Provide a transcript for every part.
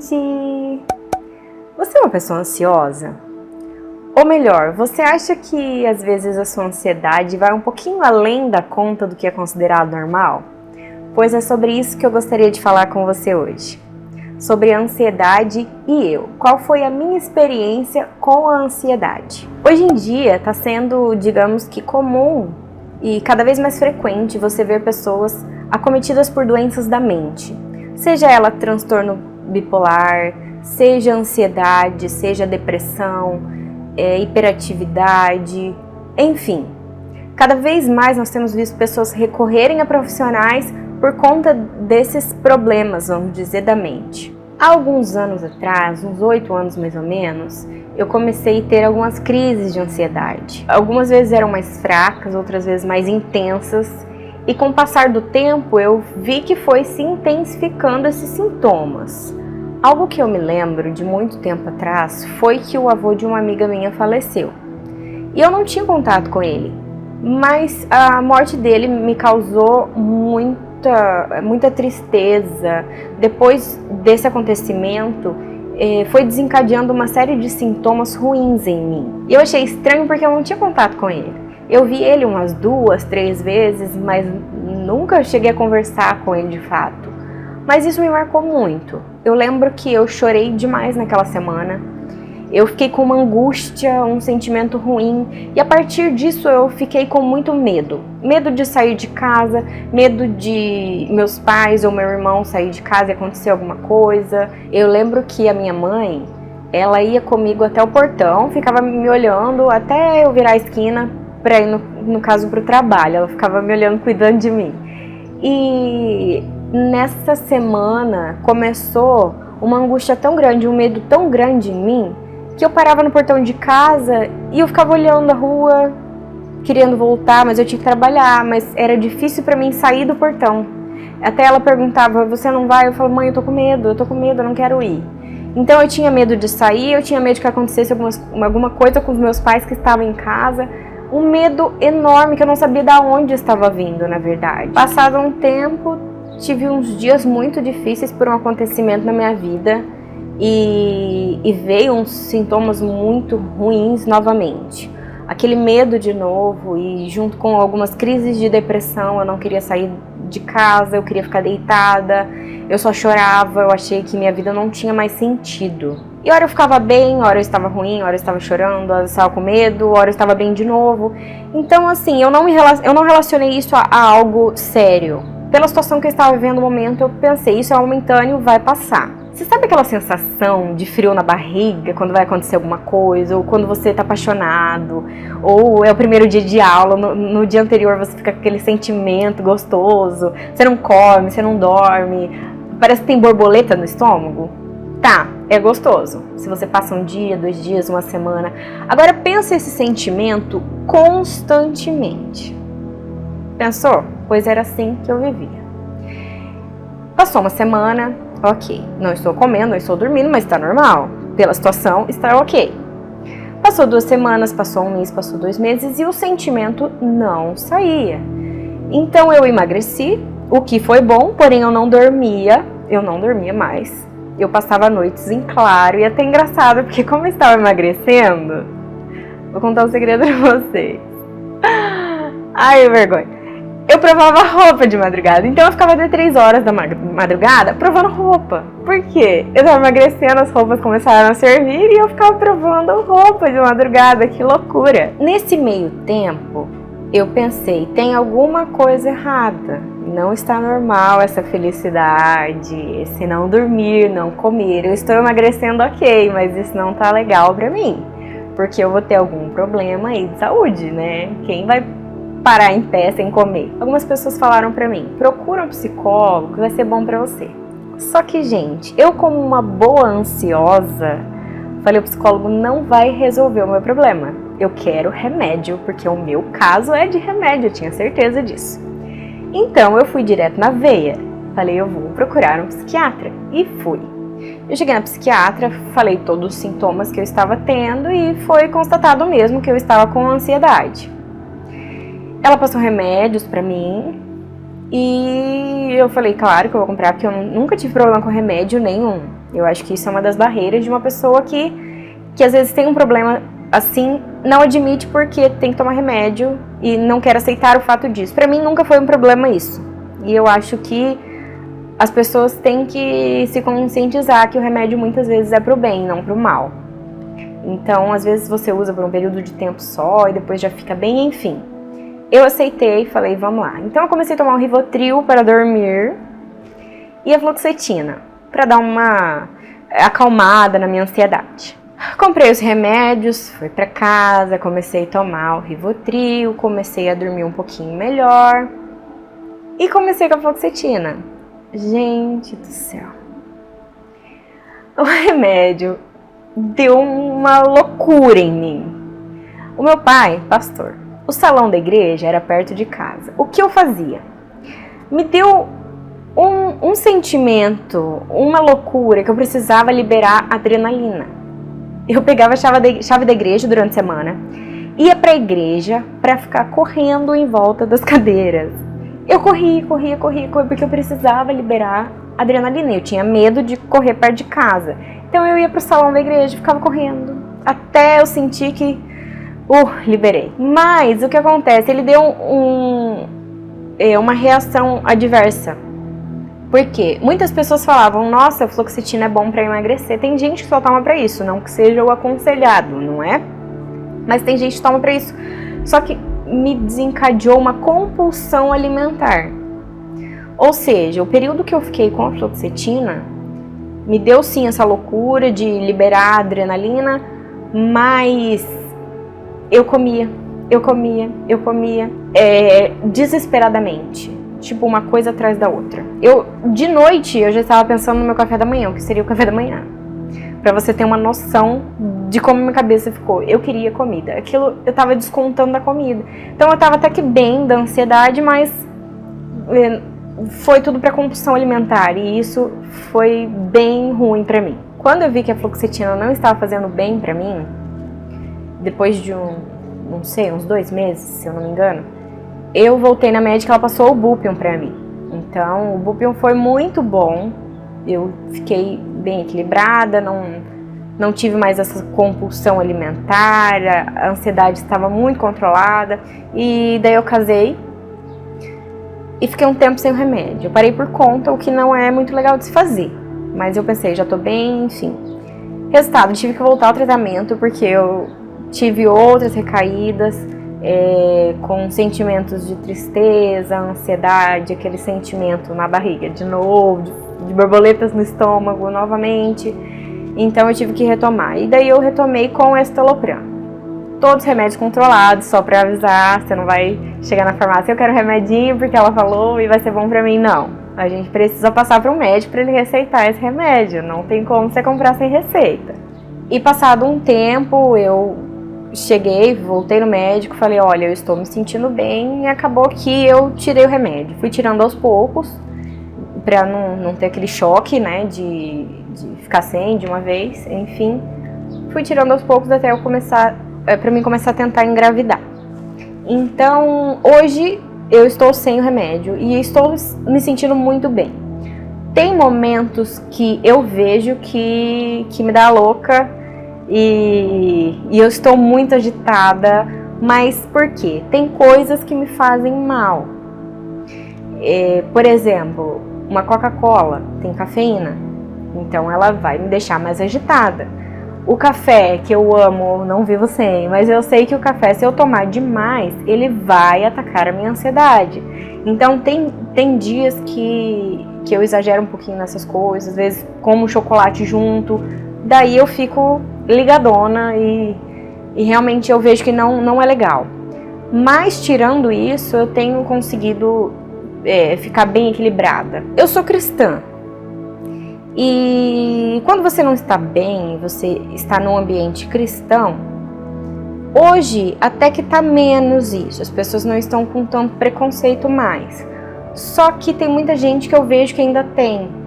gente! Você é uma pessoa ansiosa? Ou melhor, você acha que às vezes a sua ansiedade vai um pouquinho além da conta do que é considerado normal? Pois é sobre isso que eu gostaria de falar com você hoje. Sobre a ansiedade e eu. Qual foi a minha experiência com a ansiedade? Hoje em dia está sendo, digamos que comum e cada vez mais frequente você ver pessoas acometidas por doenças da mente. Seja ela transtorno bipolar, seja ansiedade, seja depressão, hiperatividade, enfim. Cada vez mais nós temos visto pessoas recorrerem a profissionais por conta desses problemas, vamos dizer, da mente. Há alguns anos atrás, uns 8 anos mais ou menos, eu comecei a ter algumas crises de ansiedade. Algumas vezes eram mais fracas, outras vezes mais intensas. E com o passar do tempo, eu vi que foi se intensificando esses sintomas. Algo que eu me lembro de muito tempo atrás foi que o avô de uma amiga minha faleceu. E eu não tinha contato com ele, mas a morte dele me causou muita tristeza. Depois desse acontecimento, foi desencadeando uma série de sintomas ruins em mim. E eu achei estranho porque eu não tinha contato com ele. Eu vi ele umas 2, 3 vezes, mas nunca cheguei a conversar com ele de fato. Mas isso me marcou muito. Eu lembro que eu chorei demais naquela semana. Eu fiquei com uma angústia, um sentimento ruim. E a partir disso eu fiquei com muito medo. Medo de sair de casa, medo de meus pais ou meu irmão sair de casa e acontecer alguma coisa. Eu lembro que a minha mãe, ela ia comigo até o portão, ficava me olhando até eu virar a esquina para ir, no caso, para o trabalho. Ela ficava me olhando, cuidando de mim. E nessa semana começou uma angústia tão grande, um medo tão grande em mim, que eu parava no portão de casa e eu ficava olhando a rua, querendo voltar, mas eu tinha que trabalhar, mas era difícil para mim sair do portão. Até ela perguntava, você não vai? Eu falava, mãe, eu tô com medo, eu não quero ir. Então eu tinha medo de sair, eu tinha medo que acontecesse alguma coisa com os meus pais que estavam em casa. Um medo enorme que eu não sabia de onde estava vindo, na verdade. Passado um tempo, tive uns dias muito difíceis por um acontecimento na minha vida e veio uns sintomas muito ruins novamente. Aquele medo de novo e junto com algumas crises de depressão, eu não queria sair de casa, eu queria ficar deitada, eu só chorava, eu achei que minha vida não tinha mais sentido. E hora eu ficava bem, hora eu estava ruim, hora eu estava chorando, hora eu estava com medo, hora eu estava bem de novo. Então assim, eu não relacionei isso a algo sério. Pela situação que eu estava vivendo no momento, eu pensei, isso é momentâneo, vai passar. Você sabe aquela sensação de frio na barriga quando vai acontecer alguma coisa, ou quando você está apaixonado, ou é o primeiro dia de aula, no dia anterior você fica com aquele sentimento gostoso, você não come, você não dorme, parece que tem borboleta no estômago? Tá, é gostoso. Se você passa um dia, 2 dias, uma semana. Agora pensa esse sentimento constantemente. Pensou? Pois era assim que eu vivia. Passou uma semana, ok. Não estou comendo, não estou dormindo, mas está normal. Pela situação, está ok. Passou 2 semanas, passou 1 mês, passou 2 meses e o sentimento não saía. Então eu emagreci, o que foi bom, porém eu não dormia mais. Eu passava noites em claro e até engraçado, porque como eu estava emagrecendo, vou contar um segredo pra vocês. Ai, vergonha. Eu provava roupa de madrugada, então eu ficava até 3 horas da madrugada provando roupa. Por quê? Eu estava emagrecendo, as roupas começaram a servir e eu ficava provando roupa de madrugada, que loucura. Nesse meio tempo, eu pensei, tem alguma coisa errada. Não está normal essa felicidade, esse não dormir, não comer. Eu estou emagrecendo, ok, mas isso não tá legal pra mim. Porque eu vou ter algum problema aí de saúde, né? Quem vai parar em pé sem comer? Algumas pessoas falaram pra mim, procura um psicólogo que vai ser bom pra você. Só que, gente, eu como uma boa ansiosa, falei, o psicólogo não vai resolver o meu problema. Eu quero remédio, porque o meu caso é de remédio, eu tinha certeza disso. Então eu fui direto na veia, falei, eu vou procurar um psiquiatra, e fui. Eu cheguei na psiquiatra, falei todos os sintomas que eu estava tendo e foi constatado mesmo que eu estava com ansiedade. Ela passou remédios pra mim E eu falei, claro que eu vou comprar, porque eu nunca tive problema com remédio nenhum. Eu acho que isso é uma das barreiras de uma pessoa que às vezes tem um problema assim, não admite porque tem que tomar remédio e não quer aceitar o fato disso. Pra mim nunca foi um problema isso. E eu acho que as pessoas têm que se conscientizar que o remédio muitas vezes é pro bem, não pro mal. Então, às vezes você usa por um período de tempo só e depois já fica bem, enfim. Eu aceitei e falei, vamos lá. Então eu comecei a tomar um Rivotril para dormir e a fluoxetina para dar uma acalmada na minha ansiedade. Comprei os remédios, fui para casa, comecei a tomar o Rivotril, comecei a dormir um pouquinho melhor e comecei com a fluoxetina. Gente do céu. O remédio deu uma loucura em mim. O meu pai, pastor, o salão da igreja era perto de casa. O que eu fazia? Me deu um sentimento, uma loucura que eu precisava liberar adrenalina. Eu pegava a chave da igreja durante a semana, ia pra igreja pra ficar correndo em volta das cadeiras. Eu corria, porque eu precisava liberar adrenalina. Eu tinha medo de correr perto de casa. Então eu ia pro salão da igreja e ficava correndo, até eu sentir que liberei. Mas o que acontece? Ele deu uma reação adversa. Por quê? Muitas pessoas falavam, nossa, a fluoxetina é bom pra emagrecer. Tem gente que só toma pra isso, não que seja o aconselhado, não é? Mas tem gente que toma pra isso. Só que me desencadeou uma compulsão alimentar. Ou seja, o período que eu fiquei com a fluoxetina me deu sim essa loucura de liberar adrenalina, mas eu comia desesperadamente, tipo uma coisa atrás da outra. De noite eu já estava pensando no meu café da manhã, o que seria o café da manhã, pra você ter uma noção de como minha cabeça ficou. Eu queria comida, aquilo eu tava descontando da comida, então eu tava até que bem da ansiedade, mas foi tudo pra compulsão alimentar e isso foi bem ruim pra mim. Quando eu vi que a fluoxetina não estava fazendo bem pra mim, depois de uns 2 meses, se eu não me engano, eu voltei na médica e ela passou o Bupion pra mim. Então, o Bupion foi muito bom, eu fiquei bem equilibrada, não tive mais essa compulsão alimentar, a ansiedade estava muito controlada, e daí eu casei e fiquei um tempo sem o remédio. Eu parei por conta, o que não é muito legal de se fazer, mas eu pensei, já tô bem, enfim. Resultado, tive que voltar ao tratamento porque eu tive outras recaídas, com sentimentos de tristeza, ansiedade, aquele sentimento na barriga de novo, de borboletas no estômago novamente. Então eu tive que retomar. E daí eu retomei com o escitalopram. Todos os remédios controlados, só pra avisar, você não vai chegar na farmácia, eu quero um remedinho porque ela falou e vai ser bom pra mim, não. A gente precisa passar para um médico para ele receitar esse remédio, não tem como você comprar sem receita. E passado um tempo eu voltei no médico, falei, olha, eu estou me sentindo bem, e acabou que eu tirei o remédio. Fui tirando aos poucos, pra não ter aquele choque, né, de ficar sem de uma vez, enfim. Fui tirando aos poucos até eu começar a tentar engravidar. Então, hoje eu estou sem o remédio e estou me sentindo muito bem. Tem momentos que eu vejo que me dá louca, e eu estou muito agitada, mas por quê? Tem coisas que me fazem mal. Por exemplo, uma Coca-Cola tem cafeína, então ela vai me deixar mais agitada. O café, que eu amo, não vivo sem, mas eu sei que o café, se eu tomar demais, ele vai atacar a minha ansiedade. Então tem dias que eu exagero um pouquinho nessas coisas, às vezes como chocolate junto, daí eu fico ligadona e realmente eu vejo que não é legal. Mas tirando isso, eu tenho conseguido ficar bem equilibrada. Eu sou cristã. E quando você não está bem, você está num ambiente cristão, hoje até que está menos isso, as pessoas não estão com tanto preconceito mais. Só que tem muita gente que eu vejo que ainda tem.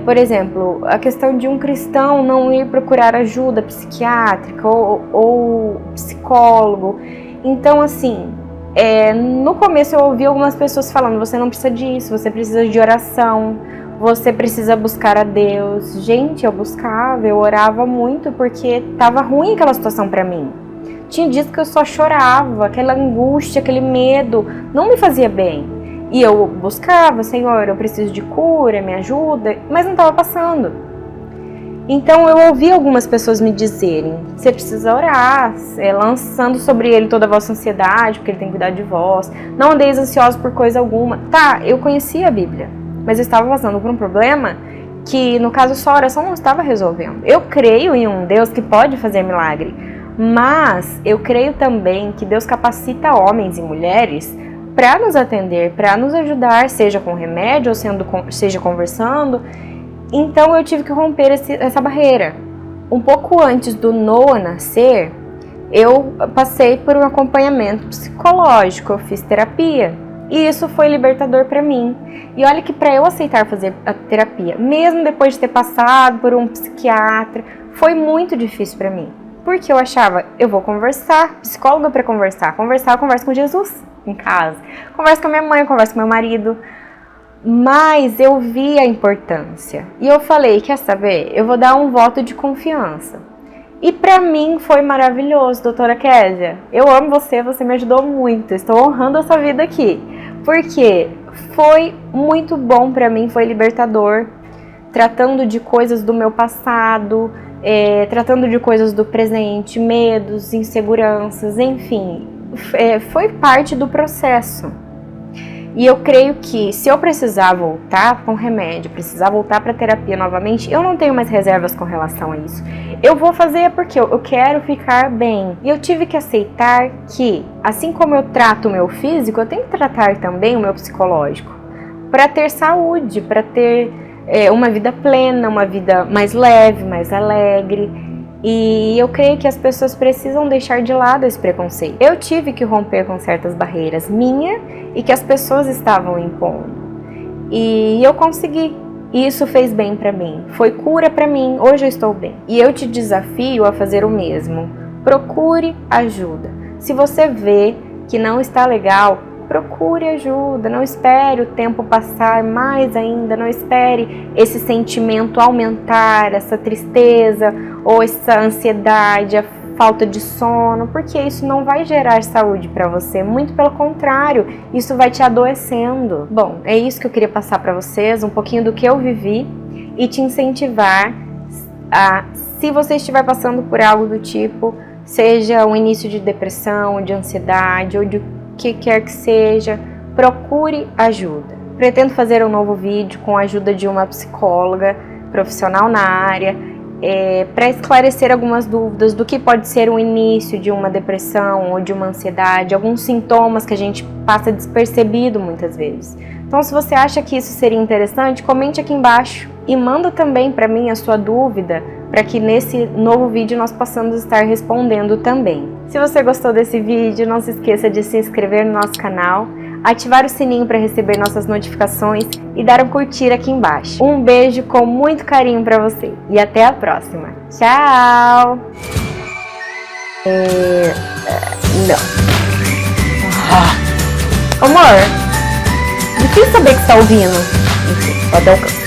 Por exemplo, a questão de um cristão não ir procurar ajuda psiquiátrica ou psicólogo. Então, assim, No começo eu ouvi algumas pessoas falando, você não precisa disso, você precisa de oração, você precisa buscar a Deus. Gente, eu buscava, eu orava muito porque tava ruim aquela situação pra mim. Tinha dias que eu só chorava, aquela angústia, aquele medo, não me fazia bem. E eu buscava, Senhor, eu preciso de cura, me ajuda, mas não estava passando. Então eu ouvi algumas pessoas me dizerem, você precisa orar, lançando sobre ele toda a vossa ansiedade, porque ele tem que cuidar de vós. Não andeis ansiosos por coisa alguma. Tá, eu conhecia a Bíblia, mas eu estava passando por um problema que, no caso, só a oração não estava resolvendo. Eu creio em um Deus que pode fazer milagre, mas eu creio também que Deus capacita homens e mulheres para nos atender, para nos ajudar, seja com remédio ou seja conversando. Então eu tive que romper essa barreira. Um pouco antes do Noah nascer, eu passei por um acompanhamento psicológico, eu fiz terapia. E isso foi libertador para mim. E olha que para eu aceitar fazer a terapia, mesmo depois de ter passado por um psiquiatra, foi muito difícil para mim. Porque eu achava, eu vou conversar, psicóloga para conversar, eu converso com Jesus em casa, converso com a minha mãe, converso com meu marido. Mas eu vi a importância. E eu falei, quer saber? Eu vou dar um voto de confiança. E pra mim foi maravilhoso, doutora Késia. Eu amo você, você me ajudou muito. Estou honrando a sua vida aqui. Porque foi muito bom pra mim, foi libertador. Tratando de coisas do meu passado, tratando de coisas do presente, medos, inseguranças, enfim. Foi parte do processo. E eu creio que se eu precisar voltar com remédio, precisar voltar para terapia novamente, eu não tenho mais reservas com relação a isso. Eu vou fazer porque eu quero ficar bem. E eu tive que aceitar que, assim como eu trato o meu físico, eu tenho que tratar também o meu psicológico. Para ter saúde, para ter uma vida plena, uma vida mais leve, mais alegre. E eu creio que as pessoas precisam deixar de lado esse preconceito. Eu tive que romper com certas barreiras minha e que as pessoas estavam impondo. E eu consegui. E isso fez bem pra mim. Foi cura pra mim. Hoje eu estou bem. E eu te desafio a fazer o mesmo. Procure ajuda. Se você vê que não está legal, procure ajuda. Não espere o tempo passar mais ainda. Não espere esse sentimento aumentar, essa tristeza ou essa ansiedade, a falta de sono, porque isso não vai gerar saúde para você, muito pelo contrário, isso vai te adoecendo. Bom, é isso que eu queria passar para vocês, um pouquinho do que eu vivi e te incentivar a, se você estiver passando por algo do tipo, seja um início de depressão, de ansiedade ou de o que quer que seja, procure ajuda. Pretendo fazer um novo vídeo com a ajuda de uma psicóloga profissional na área, para esclarecer algumas dúvidas do que pode ser o início de uma depressão ou de uma ansiedade, alguns sintomas que a gente passa despercebido muitas vezes. Então, se você acha que isso seria interessante, comente aqui embaixo e manda também para mim a sua dúvida, para que nesse novo vídeo nós possamos estar respondendo também. Se você gostou desse vídeo, não se esqueça de se inscrever no nosso canal, ativar o sininho para receber nossas notificações e dar um curtir aqui embaixo. Um beijo com muito carinho para você e até a próxima. Tchau! Não. Amor, difícil saber que você tá ouvindo. Enfim, pode dar o canto.